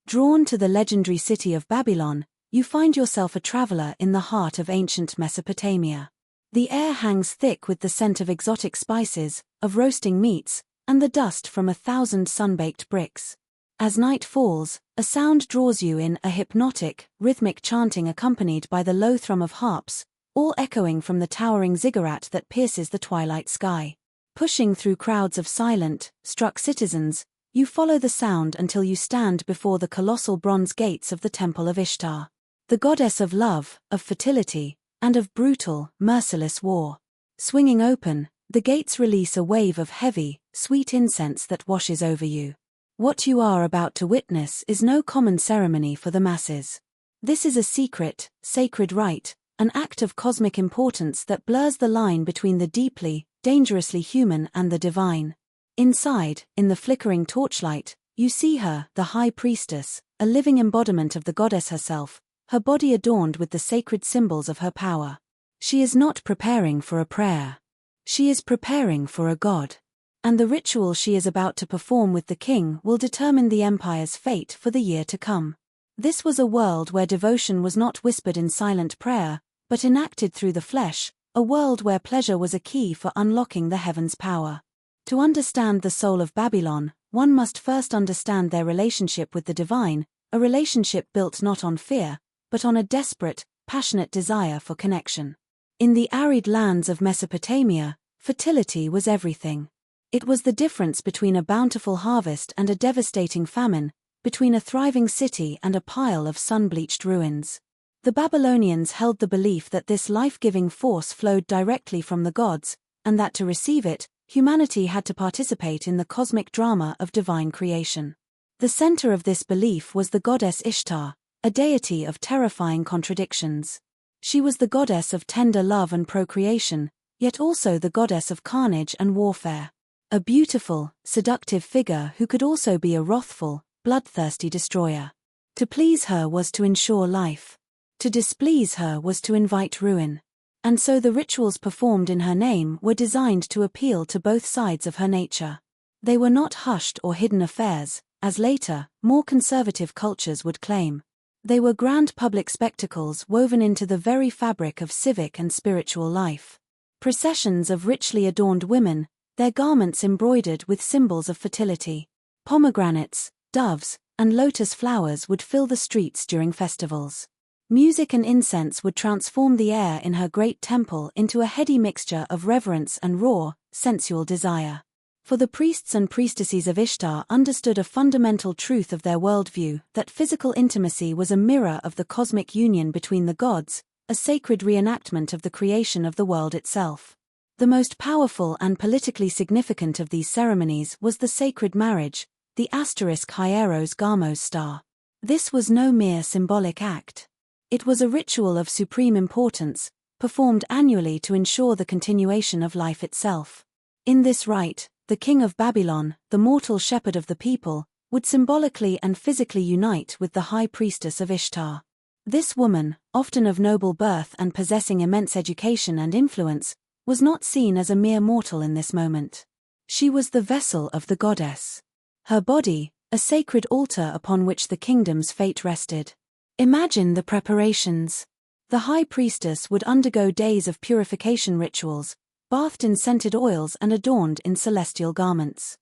Drawn to the legendary city of Babylon, you find yourself a traveler in the heart of ancient Mesopotamia. The air hangs thick with the scent of exotic spices, of roasting meats, and the dust from 1,000 sun-baked bricks. As night falls, a sound draws you in, a hypnotic, rhythmic chanting accompanied by the low thrum of harps, all echoing from the towering ziggurat that pierces the twilight sky. Pushing through crowds of silent, struck citizens, you follow the sound until you stand before the colossal bronze gates of the Temple of Ishtar, the goddess of love, of fertility, and of brutal, merciless war. Swinging open, the gates release a wave of heavy, sweet incense that washes over you. What you are about to witness is no common ceremony for the masses. This is a secret, sacred rite, an act of cosmic importance that blurs the line between the deeply, dangerously human and the divine. Inside, in the flickering torchlight, you see her, the high priestess, a living embodiment of the goddess herself, her body adorned with the sacred symbols of her power. She is not preparing for a prayer. She is preparing for a god. And the ritual she is about to perform with the king will determine the empire's fate for the year to come. This was a world where devotion was not whispered in silent prayer, but enacted through the flesh, a world where pleasure was a key for unlocking the heavens' power. To understand the soul of Babylon, one must first understand their relationship with the divine, a relationship built not on fear, but on a desperate, passionate desire for connection. In the arid lands of Mesopotamia, fertility was everything. It was the difference between a bountiful harvest and a devastating famine, between a thriving city and a pile of sun-bleached ruins. The Babylonians held the belief that this life-giving force flowed directly from the gods, and that to receive it, humanity had to participate in the cosmic drama of divine creation. The center of this belief was the goddess Ishtar, a deity of terrifying contradictions. She was the goddess of tender love and procreation, yet also the goddess of carnage and warfare. A beautiful, seductive figure who could also be a wrathful, bloodthirsty destroyer. To please her was to ensure life. To displease her was to invite ruin. And so the rituals performed in her name were designed to appeal to both sides of her nature. They were not hushed or hidden affairs, as later, more conservative cultures would claim. They were grand public spectacles woven into the very fabric of civic and spiritual life. Processions of richly adorned women, their garments embroidered with symbols of fertility. Pomegranates, doves, and lotus flowers would fill the streets during festivals. Music and incense would transform the air in her great temple into a heady mixture of reverence and raw, sensual desire. For the priests and priestesses of Ishtar understood a fundamental truth of their worldview, that physical intimacy was a mirror of the cosmic union between the gods, a sacred reenactment of the creation of the world itself. The most powerful and politically significant of these ceremonies was the sacred marriage, the *Hieros Gamos star. This was no mere symbolic act. It was a ritual of supreme importance, performed annually to ensure the continuation of life itself. In this rite, the king of Babylon, the mortal shepherd of the people, would symbolically and physically unite with the high priestess of Ishtar. This woman, often of noble birth and possessing immense education and influence, was not seen as a mere mortal in this moment. She was the vessel of the goddess. Her body, a sacred altar upon which the kingdom's fate rested. Imagine the preparations. The high priestess would undergo days of purification rituals, bathed in scented oils and adorned in celestial garments.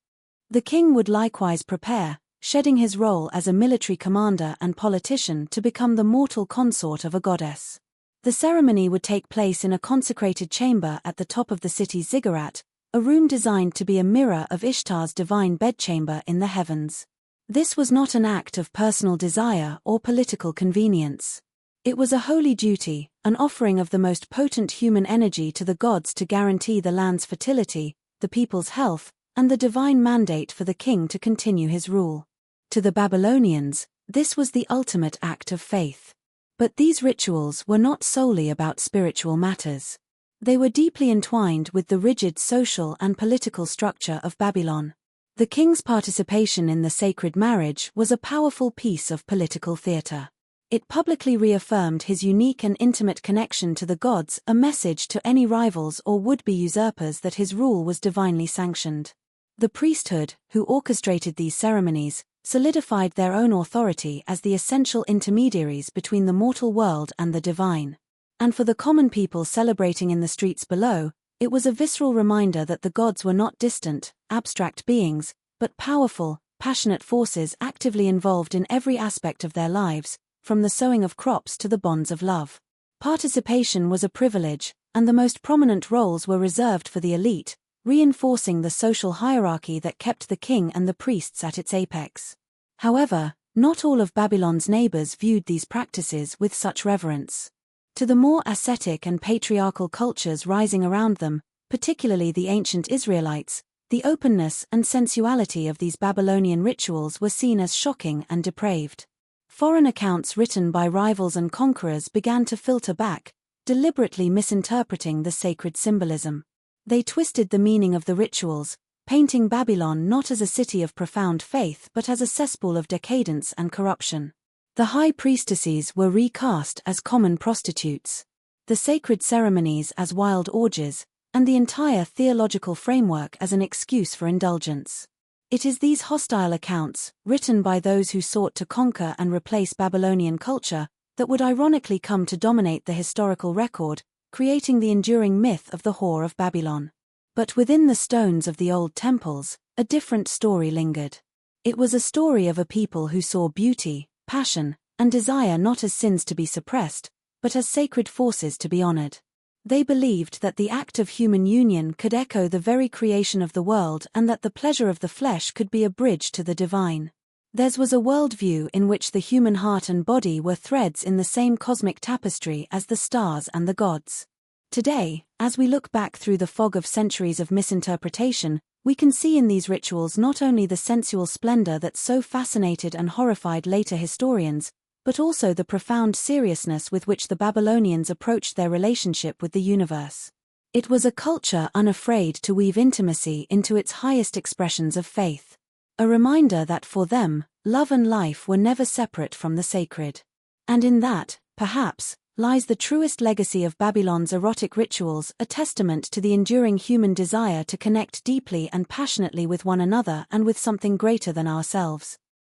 The king would likewise prepare, shedding his role as a military commander and politician to become the mortal consort of a goddess. The ceremony would take place in a consecrated chamber at the top of the city's ziggurat, a room designed to be a mirror of Ishtar's divine bedchamber in the heavens. This was not an act of personal desire or political convenience. It was a holy duty, an offering of the most potent human energy to the gods to guarantee the land's fertility, the people's health, and the divine mandate for the king to continue his rule. To the Babylonians, this was the ultimate act of faith. But these rituals were not solely about spiritual matters. They were deeply entwined with the rigid social and political structure of Babylon. The king's participation in the sacred marriage was a powerful piece of political theater. It publicly reaffirmed his unique and intimate connection to the gods, a message to any rivals or would-be usurpers that his rule was divinely sanctioned. The priesthood, who orchestrated these ceremonies, solidified their own authority as the essential intermediaries between the mortal world and the divine. And for the common people celebrating in the streets below, it was a visceral reminder that the gods were not distant, abstract beings, but powerful, passionate forces actively involved in every aspect of their lives, from the sowing of crops to the bonds of love. Participation was a privilege, and the most prominent roles were reserved for the elite, reinforcing the social hierarchy that kept the king and the priests at its apex. However, not all of Babylon's neighbors viewed these practices with such reverence. To the more ascetic and patriarchal cultures rising around them, particularly the ancient Israelites, the openness and sensuality of these Babylonian rituals were seen as shocking and depraved. Foreign accounts written by rivals and conquerors began to filter back, deliberately misinterpreting the sacred symbolism. They twisted the meaning of the rituals, painting Babylon not as a city of profound faith but as a cesspool of decadence and corruption. The high priestesses were recast as common prostitutes, the sacred ceremonies as wild orgies, and the entire theological framework as an excuse for indulgence. It is these hostile accounts, written by those who sought to conquer and replace Babylonian culture, that would ironically come to dominate the historical record, creating the enduring myth of the Whore of Babylon. But within the stones of the old temples, a different story lingered. It was a story of a people who saw beauty, passion, and desire not as sins to be suppressed, but as sacred forces to be honored. They believed that the act of human union could echo the very creation of the world and that the pleasure of the flesh could be a bridge to the divine. Theirs was a worldview in which the human heart and body were threads in the same cosmic tapestry as the stars and the gods. Today, as we look back through the fog of centuries of misinterpretation, we can see in these rituals not only the sensual splendor that so fascinated and horrified later historians, but also the profound seriousness with which the Babylonians approached their relationship with the universe. It was a culture unafraid to weave intimacy into its highest expressions of faith. A reminder that for them, love and life were never separate from the sacred. And in that, perhaps, lies the truest legacy of Babylon's erotic rituals, a testament to the enduring human desire to connect deeply and passionately with one another and with something greater than ourselves.